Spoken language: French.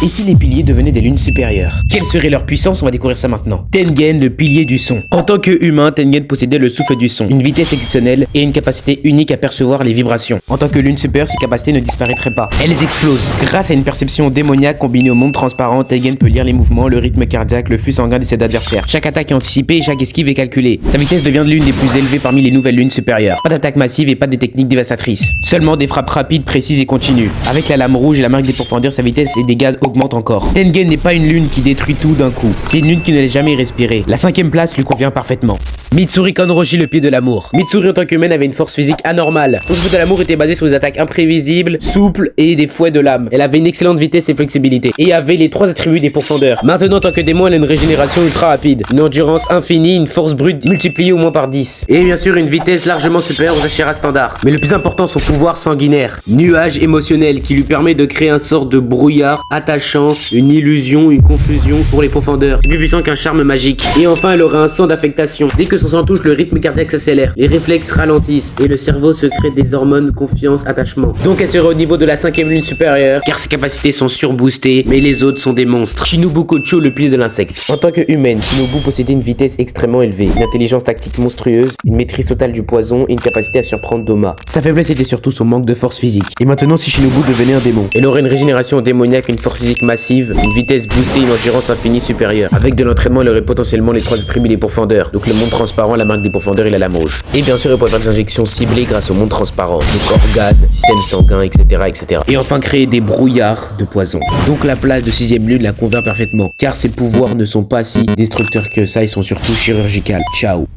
Et si les piliers devenaient des lunes supérieures? Quelle serait leur puissance? On va découvrir ça maintenant. Tengen, le pilier du son. En tant que humain, Tengen possédait le souffle du son, une vitesse exceptionnelle et une capacité unique à percevoir les vibrations. En tant que lune supérieure, ces capacités ne disparaîtraient pas. Elles explosent. Grâce à une perception démoniaque combinée au monde transparent, Tengen peut lire les mouvements, le rythme cardiaque, le flux sanguin de ses adversaires. Chaque attaque est anticipée et chaque esquive est calculée. Sa vitesse devient l'une des plus élevées parmi les nouvelles lunes supérieures. Pas d'attaque massive et pas de technique dévastatrice. Seulement des frappes rapides, précises et continues. Avec la lame rouge et la marque des profondeurs, sa vitesse et dégâts augmentent encore. Tengen n'est pas une lune qui détruit tout d'un coup. C'est une lune qui ne laisse jamais respirer. La 5ème place lui convient parfaitement. Mitsuri Konroshi, le pied de l'amour. Mitsuri en tant qu'humaine avait une force physique anormale. Son souffle de l'amour était basé sur des attaques imprévisibles, souples et des fouets de lame. Elle avait une excellente vitesse et flexibilité. Et avait les 3 attributs des profondeurs. Maintenant en tant que démon, elle a une régénération ultra rapide, une endurance infinie, une force brute multipliée au moins par 10. Et bien sûr une vitesse largement supérieure aux Ashera standards. Mais le plus important, son pouvoir sanguinaire. Nuage émotionnel qui lui permet de créer un sort de brouillard attachant, une illusion, une confusion pour les profondeurs. C'est plus puissant qu'un charme magique. Et enfin elle aurait un sang d'affectation. Dès que son sang touche, le rythme cardiaque s'accélère, les réflexes ralentissent et le cerveau se crée des hormones confiance, attachement. Donc elle serait au niveau de la 5ème lune supérieure car ses capacités sont surboostées mais les autres sont des monstres. Shinobu Kocho, le pilier de l'insecte. En tant que humaine, Shinobu possédait une vitesse extrêmement élevée, une intelligence tactique monstrueuse, une maîtrise totale du poison et une capacité à surprendre Doma. Sa faiblesse était surtout son manque de force physique. Et maintenant si Shinobu devenait un démon, elle aurait une régénération démoniaque, une force physique massive, une vitesse boostée, une endurance infinie supérieure. Avec de l'entraînement, elle aurait potentiellement les 3 attributs des profondeurs, donc le monde transparent, la marque des profondeurs et la lame rouge. Et bien sûr elle pourrait faire des injections ciblées grâce au monde transparent, donc organes, système sanguin, etc. Et enfin créer des brouillards de poison. Donc la place de 6ème lune la convient parfaitement, car ses pouvoirs ne sont pas si destructeurs que ça, ils sont surtout chirurgicaux. Ciao.